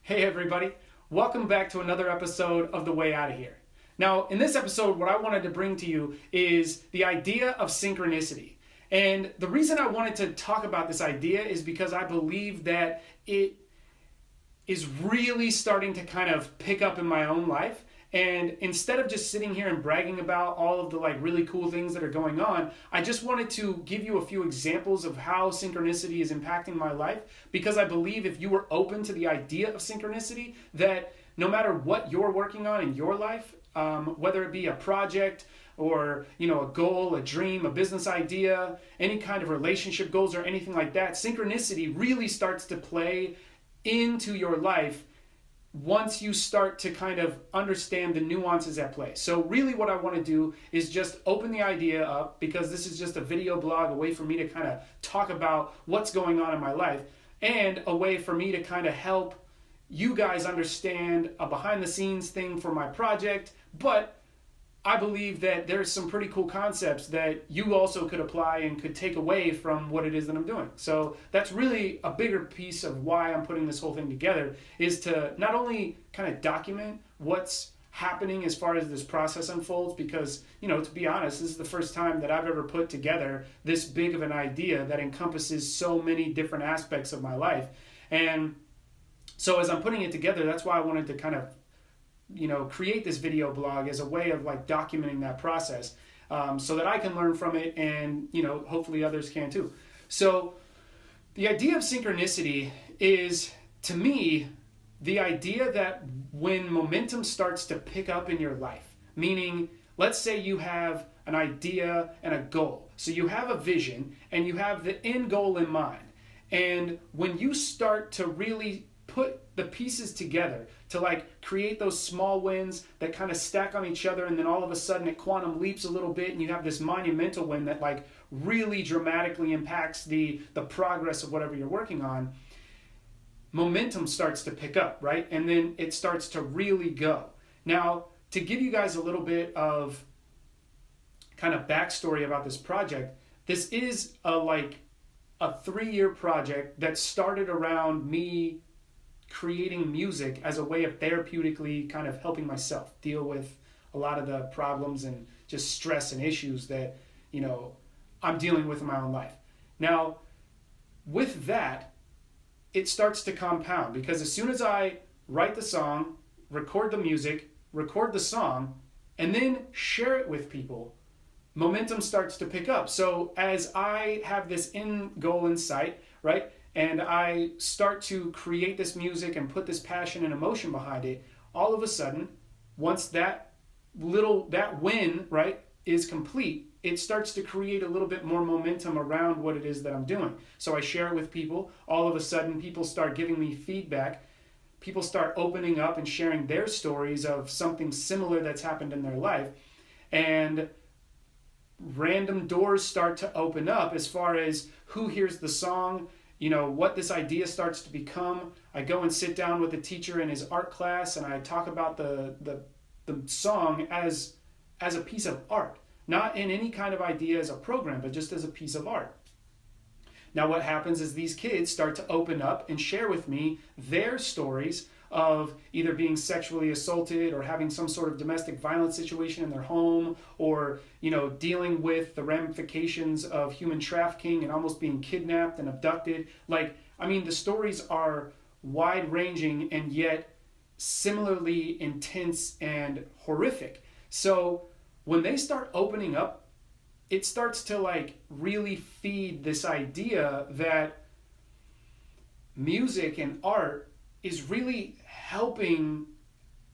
Hey everybody, welcome back to another episode of The Way Out of Here. Now, in this episode, what I wanted to bring to you is the idea of synchronicity. And the reason I wanted to talk about this idea is because I believe that it is really starting to kind of pick up in my own life. And instead of just sitting here and bragging about all of the really cool things that are going on, I just wanted to give you a few examples of how synchronicity is impacting my life, because I believe if you were open to the idea of synchronicity, that no matter what you're working on in your life, whether it be a project or a goal, a dream, a business idea, any kind of relationship goals or anything like that, synchronicity really starts to play into your life once you start to kind of understand the nuances at play. So really what I want to do is just open the idea up, because this is just a video blog, a way for me to kind of talk about what's going on in my life, and a way for me to kind of help you guys understand a behind the scenes thing for my project. But I believe that there's some pretty cool concepts that you also could apply and could take away from what it is that I'm doing. So that's really a bigger piece of why I'm putting this whole thing together, is to not only kind of document what's happening as far as this process unfolds, because, to be honest, this is the first time that I've ever put together this big of an idea that encompasses so many different aspects of my life. And so as I'm putting it together, that's why I wanted to kind of create this video blog as a way of documenting that process, so that I can learn from it, and hopefully others can too. So the idea of synchronicity is, to me, the idea that when momentum starts to pick up in your life, meaning let's say you have an idea and a goal. So you have a vision and you have the end goal in mind. And when you start to really put the pieces together to create those small wins that kind of stack on each other, and then all of a sudden it quantum leaps a little bit and you have this monumental win that really dramatically impacts the progress of whatever you're working on, momentum starts to pick up, right? And then it starts to really go. Now, to give you guys a little bit of kind of backstory about this project, this is a 3-year project that started around me creating music as a way of therapeutically kind of helping myself deal with a lot of the problems and just stress and issues that I'm dealing with in my own life. Now, with that, it starts to compound, because as soon as I write the song, record the music, record the song, and then share it with people, momentum starts to pick up. So as I have this end goal in sight, right, and I start to create this music and put this passion and emotion behind it, all of a sudden, once that win, right, is complete, it starts to create a little bit more momentum around what it is that I'm doing. So I share it with people. All of a sudden, people start giving me feedback. People start opening up and sharing their stories of something similar that's happened in their life. And random doors start to open up as far as who hears the song, what this idea starts to become. I go and sit down with a teacher in his art class, and I talk about the song as a piece of art, not in any kind of idea as a program, but just as a piece of art. Now what happens is these kids start to open up and share with me their stories of either being sexually assaulted or having some sort of domestic violence situation in their home, or dealing with the ramifications of human trafficking and almost being kidnapped and abducted. The stories are wide ranging and yet similarly intense and horrific. So when they start opening up, it starts to really feed this idea that music and art is really helping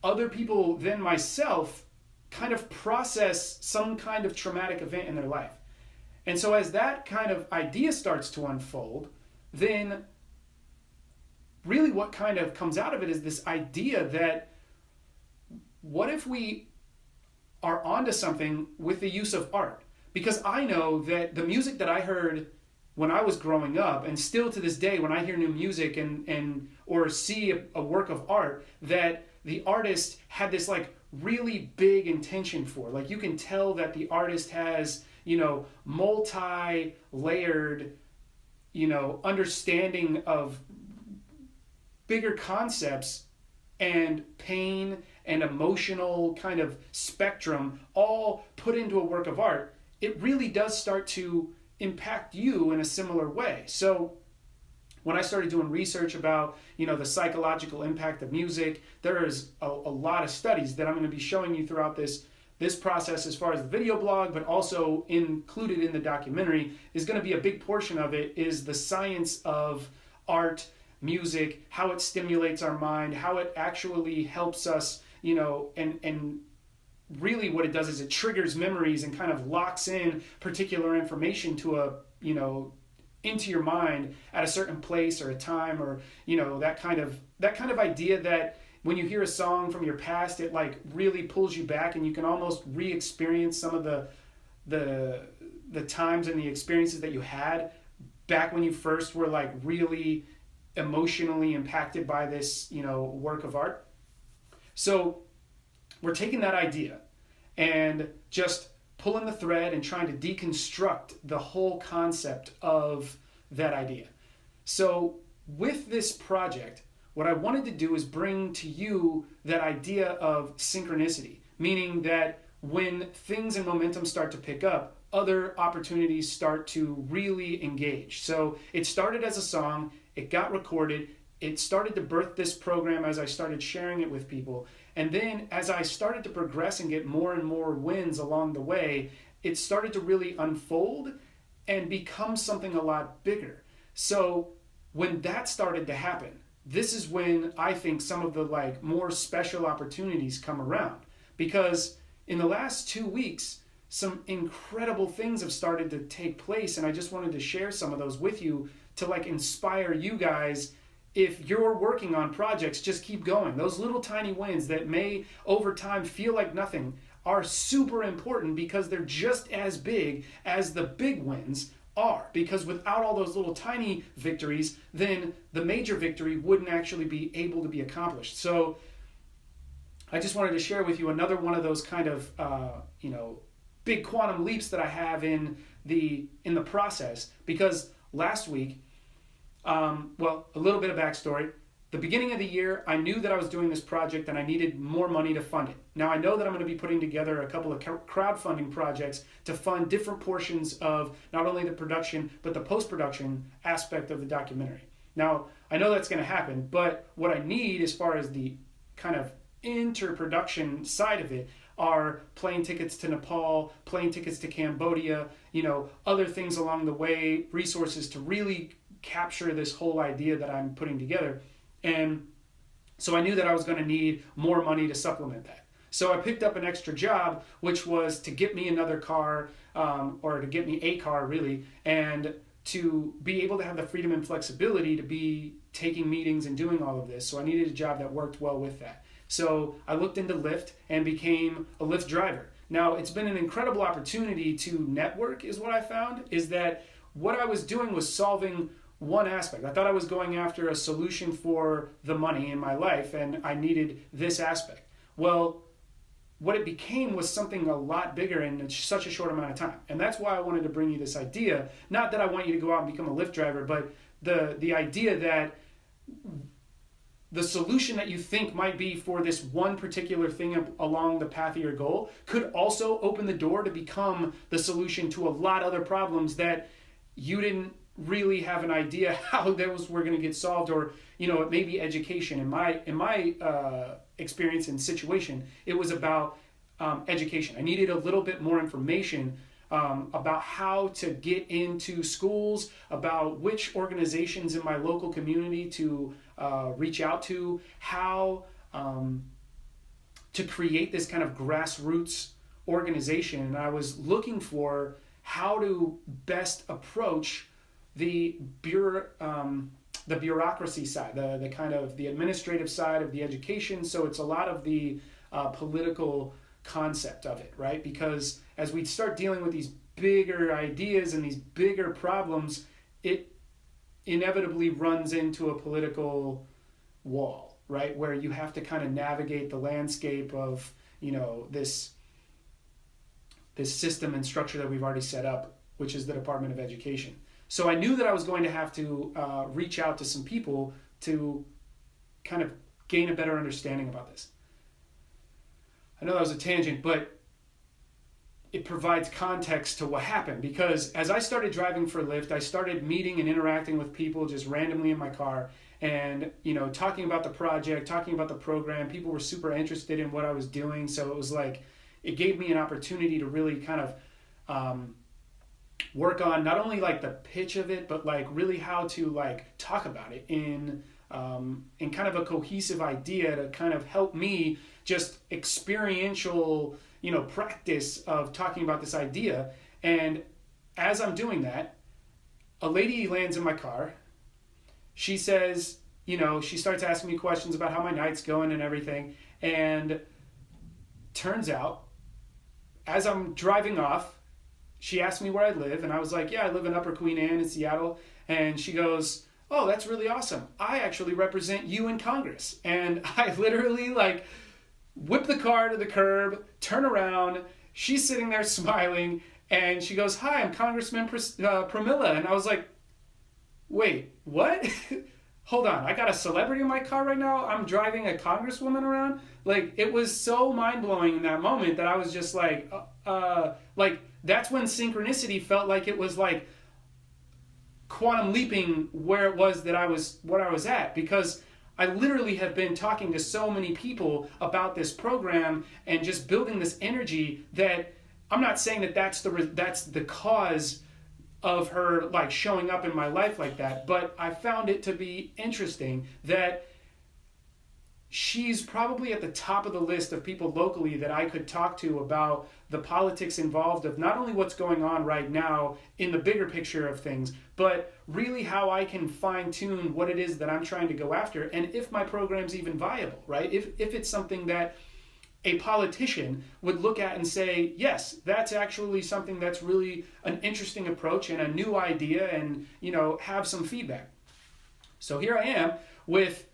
other people than myself kind of process some kind of traumatic event in their life. And so as that kind of idea starts to unfold, then really what kind of comes out of it is this idea that what if we are onto something with the use of art? Because I know that the music that I heard when I was growing up, and still to this day when I hear new music and or see a work of art, that the artist had this really big intention for. You can tell that the artist has, multi-layered, understanding of bigger concepts and pain and emotional kind of spectrum all put into a work of art, it really does start to impact you in a similar way. So when I started doing research about, the psychological impact of music, there is a lot of studies that I'm going to be showing you throughout this process as far as the video blog, but also included in the documentary is going to be a big portion of it is the science of art, music, how it stimulates our mind, how it actually helps us, and really what it does is it triggers memories and kind of locks in particular information to into your mind at a certain place or a time, or that kind of idea that when you hear a song from your past, it like really pulls you back and you can almost re-experience some of the times and the experiences that you had back when you first were like really emotionally impacted by this, work of art. So we're taking that idea and just pulling the thread and trying to deconstruct the whole concept of that idea. So with this project, what I wanted to do is bring to you that idea of synchronicity, meaning that when things and momentum start to pick up, other opportunities start to really engage. So it started as a song, it got recorded, it started to birth this program as I started sharing it with people. And then as I started to progress and get more and more wins along the way, it started to really unfold and become something a lot bigger. So when that started to happen, this is when I think some of the like more special opportunities come around, because in the last 2 weeks, some incredible things have started to take place. And I just wanted to share some of those with you to like inspire you guys. If you're working on projects, just keep going. Those little tiny wins that may over time feel like nothing are super important because they're just as big as the big wins are. Because without all those little tiny victories, then the major victory wouldn't actually be able to be accomplished. So I just wanted to share with you another one of those kind of big quantum leaps that I have in the process. Because last week, a little bit of backstory. The beginning of the year, I knew that I was doing this project and I needed more money to fund it. Now I know that I'm going to be putting together a couple of crowdfunding projects to fund different portions of not only the production, but the post-production aspect of the documentary. Now, I know that's going to happen, but what I need as far as the kind of inter-production side of it are plane tickets to Nepal, plane tickets to Cambodia, other things along the way, resources to really capture this whole idea that I'm putting together. And so I knew that I was going to need more money to supplement that. So I picked up an extra job, which was to get me another car, or to get me a car really, and to be able to have the freedom and flexibility to be taking meetings and doing all of this. So I needed a job that worked well with that. So I looked into Lyft and became a Lyft driver. Now it's been an incredible opportunity to network, is what I found, is that what I was doing was solving one aspect. I thought I was going after a solution for the money in my life and I needed this aspect. Well, what it became was something a lot bigger in such a short amount of time. And that's why I wanted to bring you this idea. Not that I want you to go out and become a Lyft driver, but the idea that the solution that you think might be for this one particular thing along the path of your goal could also open the door to become the solution to a lot of other problems that you didn't really have an idea how those were going to get solved. Or it may be education. In my experience and situation, it was about education. I needed a little bit more information about how to get into schools, about which organizations in my local community to reach out to, how to create this kind of grassroots organization. And I was looking for how to best approach the bureaucracy side, the kind of the administrative side of the education. So it's a lot of the political concept of it, right? Because as we start dealing with these bigger ideas and these bigger problems, it inevitably runs into a political wall, right? Where you have to kind of navigate the landscape of, this system and structure that we've already set up, which is the Department of Education. So I knew that I was going to have to reach out to some people to kind of gain a better understanding about this. I know that was a tangent, but it provides context to what happened, because as I started driving for Lyft, I started meeting and interacting with people just randomly in my car, and talking about the project, talking about the program. People were super interested in what I was doing, so it was like it gave me an opportunity to really kind of work on not only like the pitch of it, but like really how to like talk about it in kind of a cohesive idea to kind of help me just experiential practice of talking about this idea. And as I'm doing that, a lady lands in my car. She says, she starts asking me questions about how my night's going and everything. And turns out, as I'm driving off, she asked me where I live. And I was like, yeah, I live in Upper Queen Anne in Seattle. And she goes, oh, that's really awesome. I actually represent you in Congress. And I literally whip the car to the curb, turn around. She's sitting there smiling. And she goes, hi, I'm Congressman Pramila. And I was like, wait, what? Hold on, I got a celebrity in my car right now? I'm driving a congresswoman around? It was so mind-blowing in that moment that I was just that's when synchronicity felt like it was like quantum leaping where it was that I was at, because I literally have been talking to so many people about this program and just building this energy that I'm not saying that that's the cause of her showing up in my life like that, but I found it to be interesting that she's probably at the top of the list of people locally that I could talk to about the politics involved of not only what's going on right now in the bigger picture of things, but really how I can fine tune what it is that I'm trying to go after, and if my program's even viable, right? If it's something that a politician would look at and say, yes, that's actually something that's really an interesting approach and a new idea, and have some feedback. So here I am with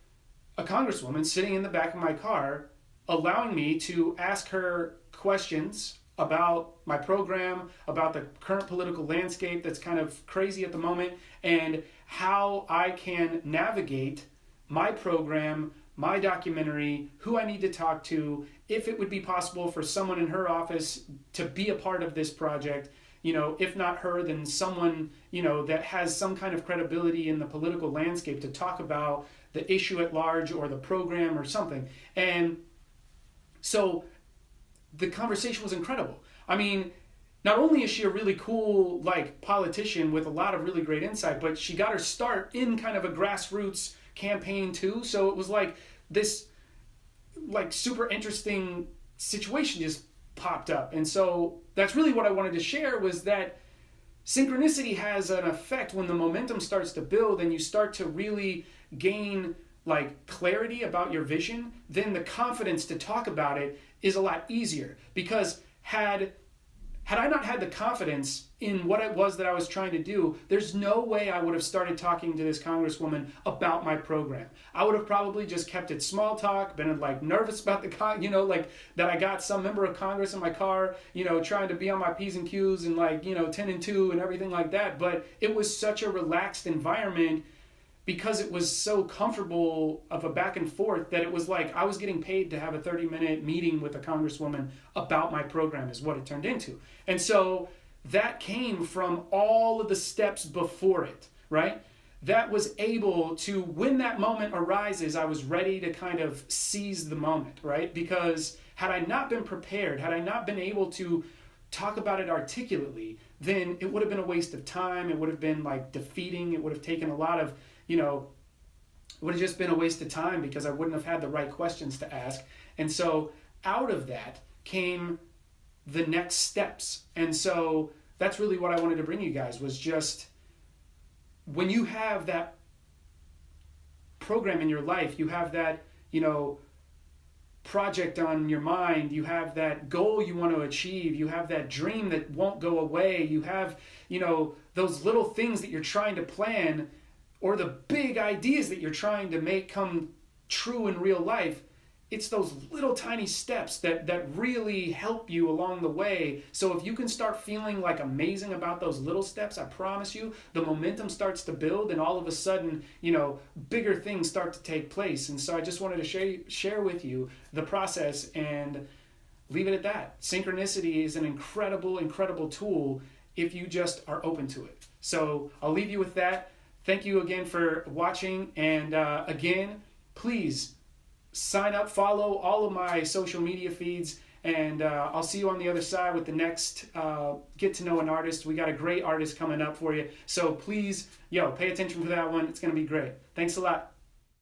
a congresswoman sitting in the back of my car, allowing me to ask her questions about my program, about the current political landscape that's kind of crazy at the moment, and how I can navigate my program, my documentary, who I need to talk to, if it would be possible for someone in her office to be a part of this project. If not her, then someone, that has some kind of credibility in the political landscape to talk about the issue at large or the program or something. And so the conversation was incredible. I mean, not only is she a really cool, politician with a lot of really great insight, but she got her start in kind of a grassroots campaign too. So it was this super interesting situation just popped up. And so that's really what I wanted to share, was that synchronicity has an effect when the momentum starts to build and you start to really gain clarity about your vision. Then the confidence to talk about it is a lot easier, because had I not had the confidence in what it was that I was trying to do, there's no way I would have started talking to this congresswoman about my program. I would have probably just kept it small talk, been nervous about that I got some member of Congress in my car, trying to be on my P's and Q's and 10 and 2 and everything like that. But it was such a relaxed environment, because it was so comfortable of a back and forth, that it was I was getting paid to have a 30-minute meeting with a congresswoman about my program, is what it turned into. And so that came from all of the steps before it, right? That was able to, when that moment arises, I was ready to kind of seize the moment, right? Because had I not been prepared, had I not been able to talk about it articulately, then it would have been a waste of time. It would have been defeating. It would have taken a lot of, it would have just been a waste of time, because I wouldn't have had the right questions to ask. And so out of that came the next steps. And so that's really what I wanted to bring you guys, was just when you have that program in your life, you have that, project on your mind, you have that goal you want to achieve, you have that dream that won't go away, you have, those little things that you're trying to plan, or the big ideas that you're trying to make come true in real life. it's those little tiny steps that really help you along the way. So if you can start feeling like amazing about those little steps, I promise you, the momentum starts to build, and all of a sudden, bigger things start to take place. And so I just wanted to share with you the process and leave it at that. Synchronicity is an incredible, incredible tool if you just are open to it. So I'll leave you with that. Thank you again for watching. And again, please sign up, follow all of my social media feeds, and I'll see you on the other side with the next Get to Know an Artist. We got a great artist coming up for you. So please, pay attention to that one. It's going to be great. Thanks a lot.